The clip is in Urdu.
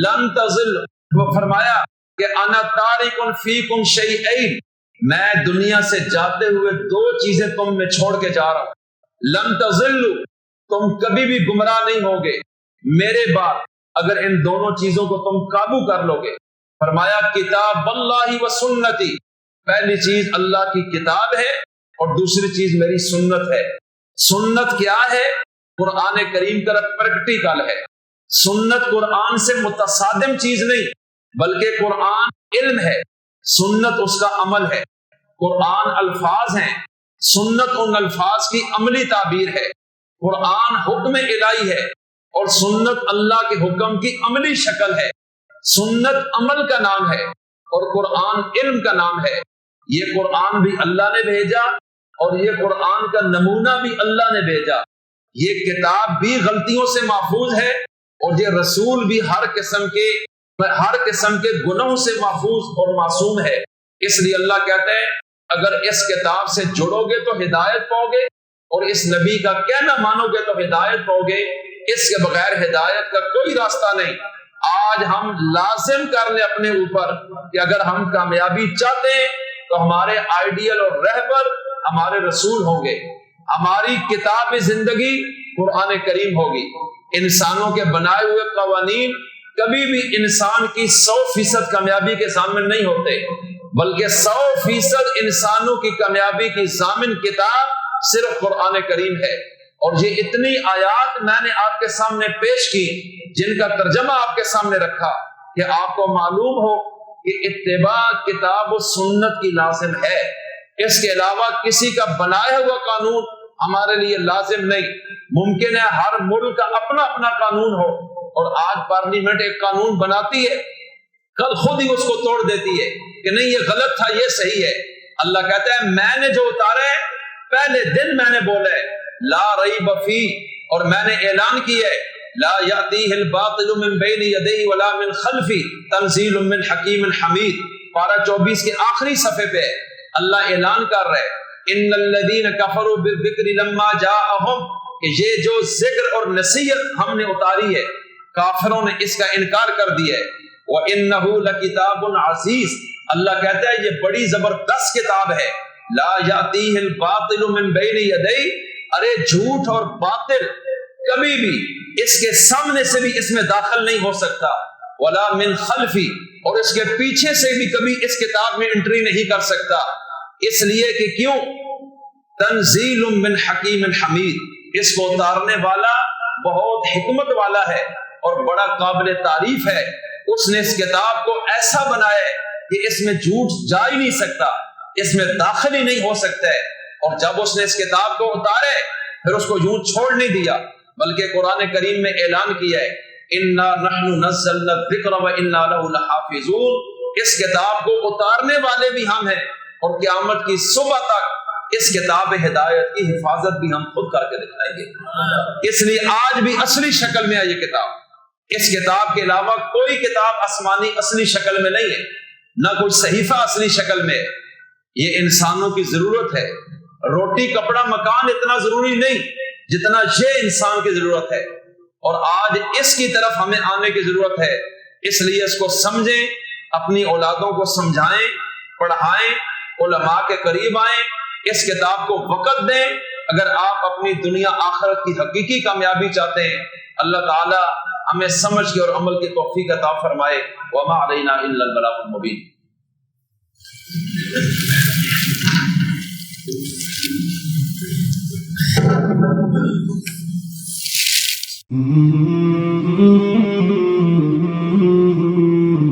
لن تزل، وہ فرمایا کہ انا تارک فیکم شیئین، میں دنیا سے جاتے ہوئے دو چیزیں تم میں چھوڑ کے جا رہا ہوں. لن تزلوا، تم کبھی بھی گمراہ نہیں ہوگے میرے بعد اگر ان دونوں چیزوں کو تم قابو کر لو گے. فرمایا کتاب اللہ و سنتی، پہلی چیز اللہ کی کتاب ہے اور دوسری چیز میری سنت ہے. سنت کیا ہے؟ قرآن کریم کا پریکٹیکل ہے. سنت قرآن سے متصادم چیز نہیں بلکہ قرآن علم ہے، سنت اس کا عمل ہے. قرآن الفاظ ہیں، سنت ان الفاظ کی عملی تعبیر ہے. قرآن حکم الہی ہے اور سنت اللہ کے حکم کی عملی شکل ہے. سنت عمل کا نام ہے اور قرآن علم کا نام ہے. یہ قرآن بھی اللہ نے بھیجا اور یہ قرآن کا نمونہ بھی اللہ نے بھیجا. یہ کتاب بھی غلطیوں سے محفوظ ہے اور یہ رسول بھی ہر قسم کے گناہوں سے محفوظ اور معصوم ہے. اس لیے اللہ کہتے ہیں اگر اس کتاب سے جڑو گے تو ہدایت پاؤ گے اور اس نبی کا کہنا مانو گے تو ہدایت پاؤ گے. اس کے بغیر ہدایت کا کوئی راستہ نہیں. آج ہم لازم کر لیں اپنے اوپر کہ اگر ہم کامیابی چاہتے ہیں تو ہمارے آئیڈیل اور رہبر ہمارے رسول ہوں گے. ہماری کتاب زندگی قرآن کریم ہوگی. انسانوں کے بنائے ہوئے قوانین کبھی بھی انسان کی 100% کامیابی کے ضامن نہیں ہوتے بلکہ 100% انسانوں کی کامیابی کی ضامن کتاب صرف قرآن کریم ہے. اور یہ اتنی آیات میں نے آپ کے سامنے پیش کی جن کا ترجمہ آپ کے سامنے رکھا کہ آپ کو معلوم ہو کہ اتباع کتاب و سنت کی لازم ہے. اس کے علاوہ کسی کا بنایا ہوا قانون ہمارے لیے لازم نہیں. ممکن ہے ہر ملک کا اپنا اپنا قانون ہو اور آج پارلیمنٹ ایک قانون بناتی ہے کل خود ہی اس کو توڑ دیتی ہے کہ نہیں یہ غلط تھا یہ صحیح ہے. اللہ کہتا ہے میں نے جو اتارا ہے پہلے دن میں نے بولا ہے لا ریب فی، اور میں نے اعلان کیا ہے لا یاتیہ الباطل من بین یدیہ ولا من خلفہ تنزیل من حکیم حمید. پارہ 24 کے آخری صفحے پہ اللہ اعلان کر رہے ان الذین کفروا بالذکر لما جاءہم، کہ یہ جو ذکر اور نصیحت ہم نے اتاری ہے کافروں نے اس کا انکار کر دیا ہے. وَإِنَّهُ لَكِتَابٌ عَزِيزٌ، اللہ کہتا ہے یہ بڑی زبردست کتاب ہے. لا یاتیہ الباطل من بین یدیہ، ارے جھوٹ اور باطل کبھی بھی اس کے سامنے سے بھی اس میں داخل نہیں ہو سکتا. ولا من خلفی، اور اس کے پیچھے سے بھی کبھی اس کتاب میں انٹری نہیں کر سکتا. اس لیے کہ کیوں؟ تنزیل من حکیم حمید، اس کو اتارنے والا بہت حکمت والا ہے اور بڑا قابل تعریف ہے. اس نے اس کتاب کو ایسا بنایا ہے کہ اس میں جھوٹ جا ہی نہیں سکتا، اس میں داخل ہی نہیں ہو سکتا ہے. اور جب اس نے اس کتاب کو اتارے پھر اس کو یوں چھوڑ نہیں دیا بلکہ قرآن کریم میں اعلان کیا ہے انا نحن نزلنا الذکر وانا له لحافظون، اس کتاب کو اتارنے والے بھی ہم ہیں اور قیامت کی صبح تک اس کتاب ہدایت کی حفاظت بھی ہم خود کر کے دکھائیں گے. اس لیے آج بھی اصلی شکل میں ہے یہ کتاب. اس کتاب کے علاوہ کوئی کتاب آسمانی اصلی شکل میں نہیں ہے، نہ کوئی صحیفہ اصلی شکل میں ہے. یہ انسانوں کی ضرورت ہے. روٹی کپڑا مکان اتنا ضروری نہیں جتنا یہ انسان کی ضرورت ہے اور آج اس کی طرف ہمیں آنے کی ضرورت ہے. اس لیے اس کو سمجھیں، اپنی اولادوں کو سمجھائیں، پڑھائیں، علماء کے قریب آئیں، اس کتاب کو وقت دیں. اگر آپ اپنی دنیا آخرت کی حقیقی کامیابی چاہتے ہیں اللہ تعالی ہمیں سمجھ کے اور عمل کی توفیق عطا فرمائے. وما علینا الا البلاغ المبین.